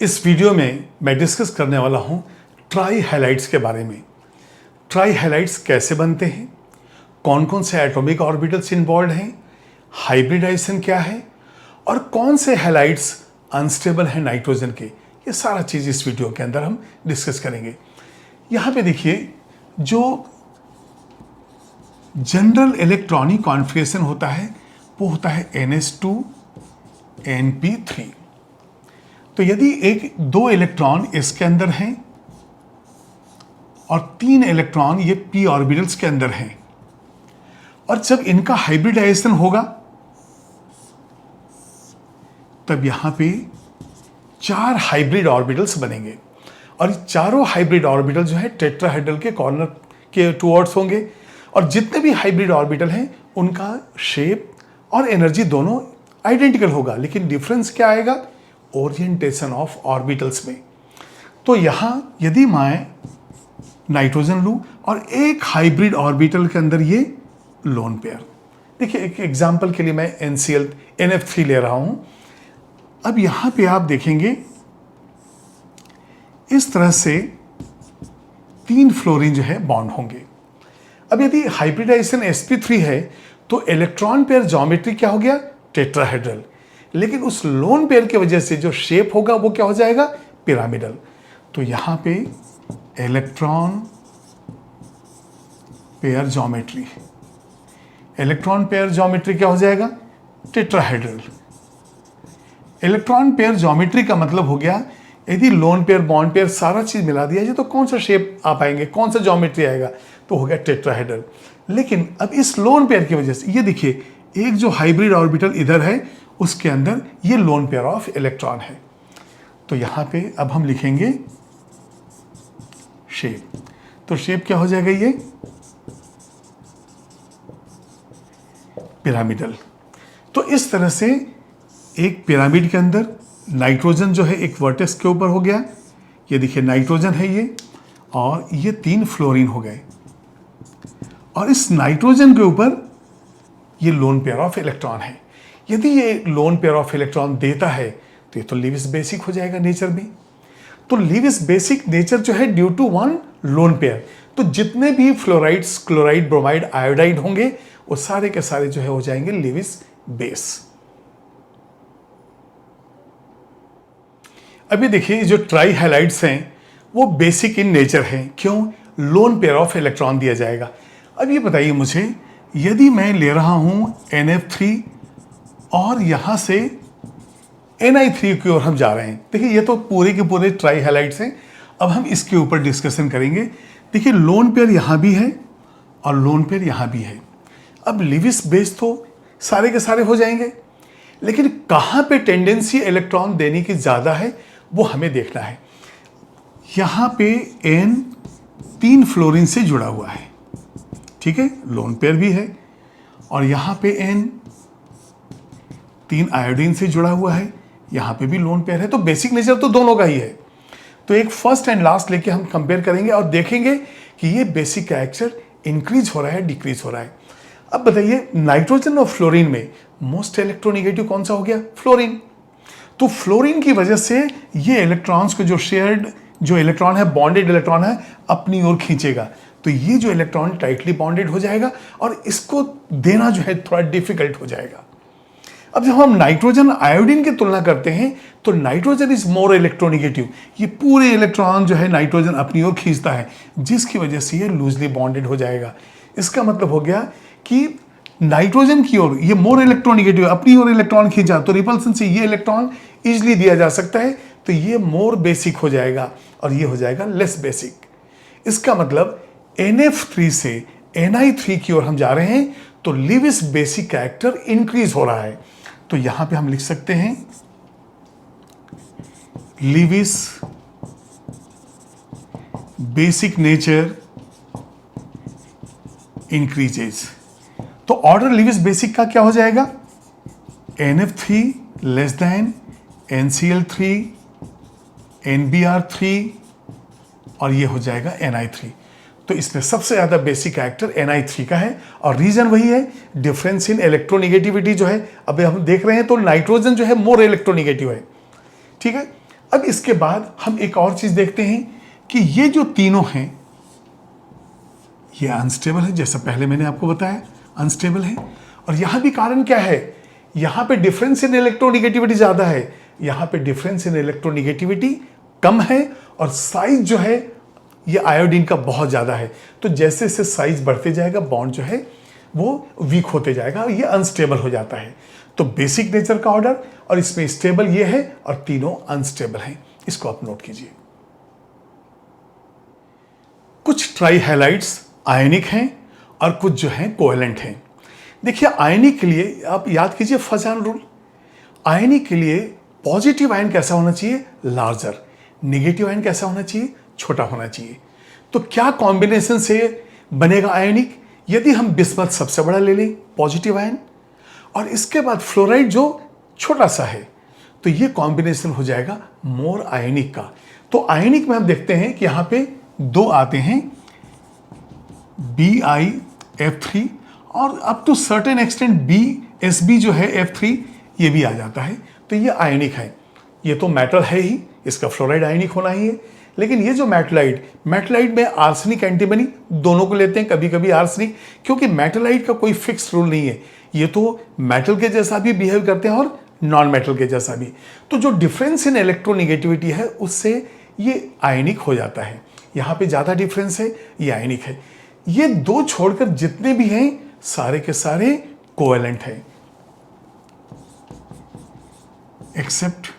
इस वीडियो में मैं डिस्कस करने वाला हूं ट्राई हैलाइड्स के बारे में। ट्राई हैलाइड्स कैसे बनते हैं, कौन कौन से एटॉमिक ऑर्बिटल्स इन्वॉल्व हैं, हाइब्रिडाइजेशन क्या है और कौन से हैलाइड्स अनस्टेबल हैं नाइट्रोजन के, ये सारा चीज़ इस वीडियो के अंदर हम डिस्कस करेंगे। यहाँ पे देखिए, जो जनरल इलेक्ट्रॉनिक कॉन्फ़िगरेशन होता है वो होता है NH2NP3। तो यदि दो इलेक्ट्रॉन इसके अंदर हैं और 3 इलेक्ट्रॉन ये p ऑर्बिटल्स के अंदर हैं, और जब इनका हाइब्रिडाइजेशन होगा तब यहां पे 4 हाइब्रिड ऑर्बिटल्स बनेंगे, और ये चारों हाइब्रिड ऑर्बिटल जो है टेट्राहेड्रल के कॉर्नर के टुवर्ड्स होंगे। और जितने भी हाइब्रिड ऑर्बिटल हैं उनका शेप और एनर्जी दोनों आइडेंटिकल होगा, लेकिन डिफरेंस क्या आएगा? ओरिएंटेशन ऑफ ऑर्बिटल्स में। तो यहां यदि मैं नाइट्रोजन लूं और एक हाइब्रिड ऑर्बिटल के अंदर ये लोन पेयर, देखिए एक एग्जांपल के लिए मैं NF3 ले रहा हूं। अब यहां पे आप देखेंगे इस तरह से 3 फ्लोरीन जो है बॉन्ड होंगे। अब यदि हाइब्रिडाइजेशन sp3 है तो इलेक्ट्रॉन पेयर ज्योमेट्री क्या हो गया? टेट्राहेड्रल। लेकिन उस लोन पेयर की वजह से जो शेप होगा वो क्या हो जाएगा? पिरामिडल। तो यहां पे electron pair geometry, electron pair geometry क्या हो जाएगा? टेट्राहेड्रल। इलेक्ट्रॉन पेयर ज्योमेट्री का मतलब हो गया, यदि लोन पेयर बॉन्ड पेयर सारा चीज मिला दिया जाए तो कौन सा शेप आ पाएंगे, कौन सा ज्योमेट्री आएगा? तो हो गया टेट्राहेड्रल। लेकिन अब इस लोन पेयर की वजह से ये देखिए, एक जो हाइब्रिड ऑर्बिटल इधर है उसके अंदर ये लोन पेयर ऑफ इलेक्ट्रॉन है। तो यहां पे अब हम लिखेंगे शेप। तो शेप क्या हो जाएगा? ये पिरामिडल। तो इस तरह से एक पिरामिड के अंदर नाइट्रोजन जो है एक वर्टेक्स के ऊपर हो गया, ये देखिए नाइट्रोजन है ये, और ये 3 फ्लोरीन हो गए, और इस नाइट्रोजन के ऊपर ये लोन पेयर ऑफ इलेक्ट्रॉन है। यदि ये लोन पेयर ऑफ इलेक्ट्रॉन देता है तो ये तो लीविस बेसिक हो जाएगा नेचर में। तो लीविस बेसिक नेचर जो है ड्यू टू 1 लोन पेयर। तो जितने भी फ्लोराइड्स, क्लोराइड, ब्रोमाइड, आयोडाइड होंगे वो सारे के सारे जो है हो जाएंगे लीविस बेस। अभी देखिए, जो ट्राई हैलाइड्स हैं वो बेसिक इन नेचर हैं। क्यों? लोन पेयर ऑफ इलेक्ट्रॉन दिया जाएगा। अब ये बताइए मुझे, यदि मैं ले रहा हूं NF3 और यहां से Ni3 की ओर हम जा रहे हैं, देखिए ये तो पूरे के पूरे ट्राई हैलाइड्स हैं। अब हम इसके ऊपर डिस्कशन करेंगे। देखिए लोन पेयर यहां भी है और लोन पेयर यहां भी है। अब लीविस बेस तो सारे के सारे हो जाएंगे, लेकिन कहां पे टेंडेंसी इलेक्ट्रॉन देने की ज्यादा है वो हमें देखना है। यहां पे N 3 फ्लोरीन से जुड़ा हुआ है, ठीक है, लोन पेयर भी है, और यहां पे N 3 आयोडीन से जुड़ा हुआ है, यहां पे भी लोन पेयर है। तो बेसिक नेचर तो दोनों का ही है। तो एक फर्स्ट एंड लास्ट लेके हम कंपेयर करेंगे और देखेंगे कि ये बेसिक कैरेक्टर इंक्रीज हो रहा है, डिक्रीज हो रहा है। अब बताइए, नाइट्रोजन और फ्लोरीन में मोस्ट इलेक्ट्रोनेगेटिव कौन सा हो गया? फ्लोरीन। तो फ्लोरीन की वजह से ये इलेक्ट्रॉन्स को, जो शेयर्ड जो इलेक्ट्रॉन है, बॉन्डेड इलेक्ट्रॉन है, अपनी ओर खींचेगा। तो ये जो इलेक्ट्रॉन टाइटली बॉन्डेड हो जाएगा और इसको देना जो है थोड़ा डिफिकल्ट हो जाएगा। अब जब हम नाइट्रोजन आयोडीन की तुलना करते हैं तो नाइट्रोजन इज मोर इलेक्ट्रोनेगेटिव। ये पूरे इलेक्ट्रॉन जो है नाइट्रोजन अपनी ओर खींचता है, जिसकी वजह से ये लूजली बॉन्डेड हो जाएगा। इसका मतलब हो गया कि नाइट्रोजन की ओर ये मोर इलेक्ट्रोनेगेटिव, अपनी ओर इलेक्ट्रॉन खींचा तो रिपल्सन से ये इलेक्ट्रॉन इजिली दिया जा सकता है, तो ये मोर बेसिक हो जाएगा और ये हो जाएगा लेस बेसिक। इसका मतलब NF3 से Ni3 की ओर हम जा रहे हैं तो लीविस बेसिक कैरेक्टर इंक्रीज हो रहा है। तो यहां पे हम लिख सकते हैं लीविस बेसिक नेचर इंक्रीजेज। तो ऑर्डर लीविस बेसिक का क्या हो जाएगा? NF3 less than NCl3, NBr3, और ये हो जाएगा Ni3। तो इसमें सबसे ज्यादा बेसिक कैरेक्टर Ni3 का है, और रीजन वही है, डिफरेंस इन इलेक्ट्रोनेगेटिविटी जो है। अब हम देख रहे हैं तो नाइट्रोजन जो है मोर इलेक्ट्रोनेगेटिव है, ठीक है। अब इसके बाद हम एक और चीज देखते हैं कि ये जो तीनों हैं ये अनस्टेबल है, जैसा पहले मैंने आपको बताया अनस्टेबल है। और यहां भी कारण क्या है, यहां पे डिफरेंस इन इलेक्ट्रोनिगेटिविटी ज्यादा है, यहां पे डिफरेंस इन इलेक्ट्रोनिगेटिविटी कम है, और साइज जो है ये आयोडीन का बहुत ज्यादा है। तो जैसे जैसे साइज बढ़ते जाएगा बॉन्ड जो है वो वीक होते जाएगा, ये अनस्टेबल हो जाता है। तो बेसिक नेचर का ऑर्डर, और इसमें स्टेबल ये है और तीनों अनस्टेबल हैं। इसको आप नोट कीजिए। कुछ ट्राई हैलाइड्स आयनिक हैं और कुछ जो हैं कोवेलेंट हैं। देखिए आयनिक के लिए आप याद कीजिए फजान रूल। आयनिक के लिए पॉजिटिव आयन कैसा होना चाहिए, लार्जर, नेगेटिव आयन कैसा होना चाहिए, छोटा होना चाहिए। तो क्या कॉम्बिनेशन से बनेगा आयनिक, यदि हम बिस्मथ सबसे बड़ा ले लें पॉजिटिव आयन, और इसके बाद फ्लोराइड जो छोटा सा है, तो ये कॉम्बिनेशन हो जाएगा मोर आयनिक का। तो आयनिक में हम देखते हैं कि यहां पे दो आते हैं, BiF3, और up to certain extent BSB जो है F3 ये भी आ जाता है। तो ये आयनिक है, ये तो मेटल है ही, इसका फ्लोराइड आयनिक होना ही है। लेकिन ये जो मेटलाइट में आर्सेनिक एंटीमनी दोनों को लेते हैं, कभी कभी आर्सेनिक, क्योंकि मेटलाइट का कोई फिक्स रूल नहीं है, ये तो मेटल के जैसा भी बिहेव करते हैं और नॉन मेटल के जैसा भी। तो जो डिफरेंस इन इलेक्ट्रोनिगेटिविटी है उससे ये आयनिक हो जाता है। यहाँ पे ज़्यादा डिफरेंस है, ये आयनिक है। ये दो छोड़कर जितने भी हैं सारे के सारे कोवेलेंट हैं, accept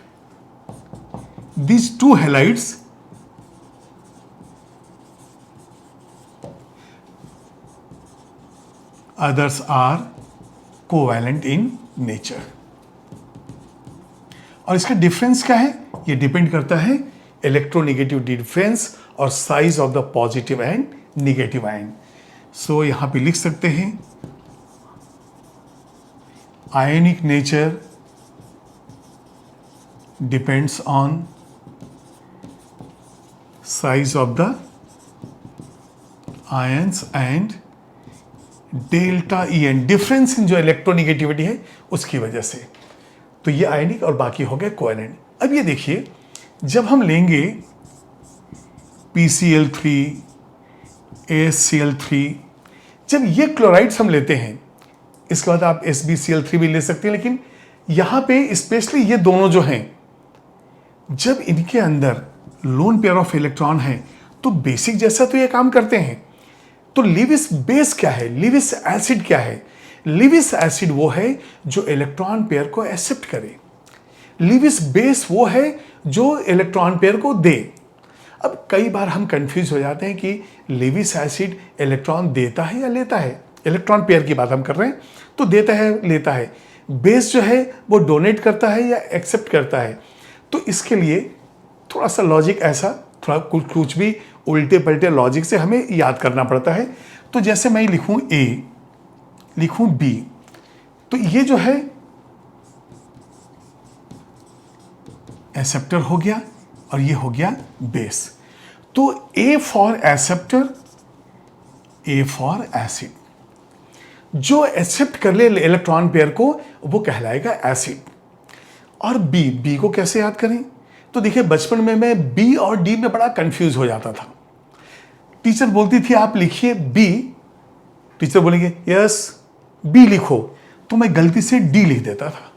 these two halides others are covalent in nature। और इसका डिफरेंस क्या है, ये डिपेंड करता है इलेक्ट्रोनेगेटिव डिफरेंस और size of the positive and negative ion. So यहां पे लिख सकते हैं ionic nature depends on size of the ions and delta En, difference in जो इलेक्ट्रोनिगेटिविटी है उसकी वजह से। तो ये आयनिक और बाकी हो गए कोवेलेंट। अब ये देखिए, जब हम लेंगे PCl3, AsCl3, जब ये क्लोराइड्स हम लेते हैं, इसके बाद आप SbCl3 भी ले सकते हैं, लेकिन यहां पे स्पेशली ये दोनों जो हैं, जब इनके अंदर लोन पेयर ऑफ इलेक्ट्रॉन है तो बेसिक जैसा तो ये काम करते हैं। तो लिविस बेस क्या है, लिविस एसिड क्या है? लिविस एसिड वो है जो इलेक्ट्रॉन पेयर को एक्सेप्ट करे, लिविस बेस वो है जो इलेक्ट्रॉन पेयर को दे। अब कई बार हम कंफ्यूज हो जाते हैं कि लिविस एसिड इलेक्ट्रॉन देता है या लेता है। इलेक्ट्रॉन पेयर की बात हम कर रहे हैं, तो देता है लेता है। बेस जो है वो डोनेट करता है या एक्सेप्ट करता है। तो इसके लिए थोड़ा सा लॉजिक ऐसा, थोड़ा कुछ भी उल्टे पलटे लॉजिक से हमें याद करना पड़ता है। तो जैसे मैं लिखूं A, लिखूं B, तो ये जो है एक्सेप्टर हो गया और ये हो गया बेस। तो A for acceptor, A for acid. जो एक्सेप्ट कर ले इलेक्ट्रॉन पेयर को वो कहलाएगा एसिड। और B को कैसे याद करें? तो देखिए बचपन में मैं B और D में बड़ा कंफ्यूज हो जाता था। टीचर बोलती थी आप लिखिए B, टीचर बोलेंगे यस B लिखो, तो मैं गलती से D लिख देता था।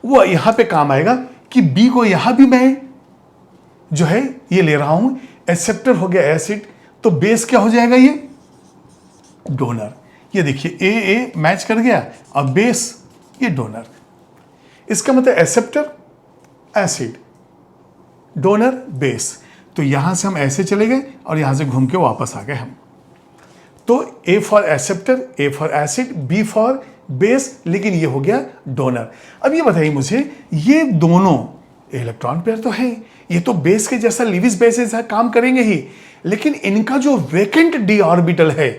वो यहां पे काम आएगा कि B को यहां भी मैं जो है ये ले रहा हूं, एक्सेप्टर हो गया एसिड, तो बेस क्या हो जाएगा, ये डोनर। ये देखिए A मैच कर गया और बेस ये डोनर। इसका मतलब एक्सेप्टर एसिड, डोनर बेस। तो यहां से हम ऐसे चले गए और यहां से घूम के वापस आ गए हम। तो A for acceptor, A for acid, B for base, लेकिन ये हो गया डोनर। अब ये बताइए मुझे, ये दोनों इलेक्ट्रॉन पेयर तो है, ये तो बेस के जैसा लिविस बेस जैसा काम करेंगे ही, लेकिन इनका जो वेकेंट डी ऑर्बिटल है,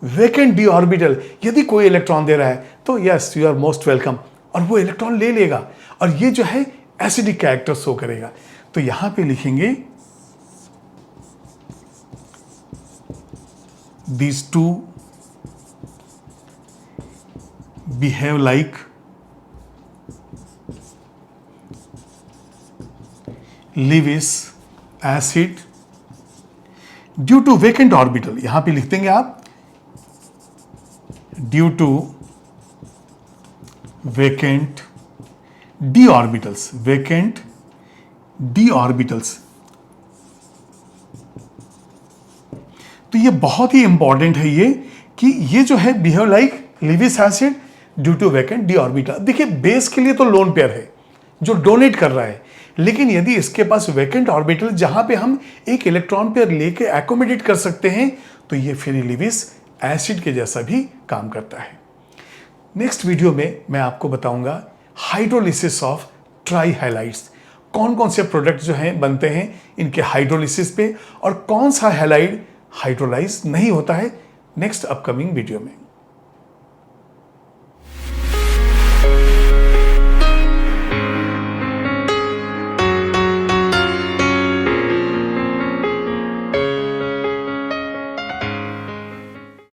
वेकेंट डी ऑर्बिटल, यदि कोई इलेक्ट्रॉन दे रहा है तो yes you are most welcome, और वो इलेक्ट्रॉन ले लेगा और ये जो है एसिडिक कैरेक्टर शो करेगा। तो यहां पे लिखेंगे these two behave like Lewis acid due to vacant orbital, यहां पे लिख देंगे आप due to vacant D orbitals, vacant D orbitals. तो ये बहुत ही इंपॉर्टेंट है ये कि ये जो है behave like Lewis acid due to vacant D orbital. देखिए बेस के लिए तो लोन पेयर है जो डोनेट कर रहा है, लेकिन यदि इसके पास वेकेंट ऑर्बिटल जहां पे हम एक इलेक्ट्रॉन पेयर लेके एकोमोडेट कर सकते हैं तो ये फिर लिविस एसिड के जैसा भी काम करता है। नेक्स्ट वीडियो में मैं आपको बताऊंगा हाइड्रोलिसिस ऑफ ट्राई हैलाइड्स, कौन कौन से प्रोडक्ट जो हैं बनते हैं इनके हाइड्रोलिसिस पे और कौन सा हैलाइड हाइड्रोलाइज नहीं होता है नेक्स्ट अपकमिंग वीडियो में।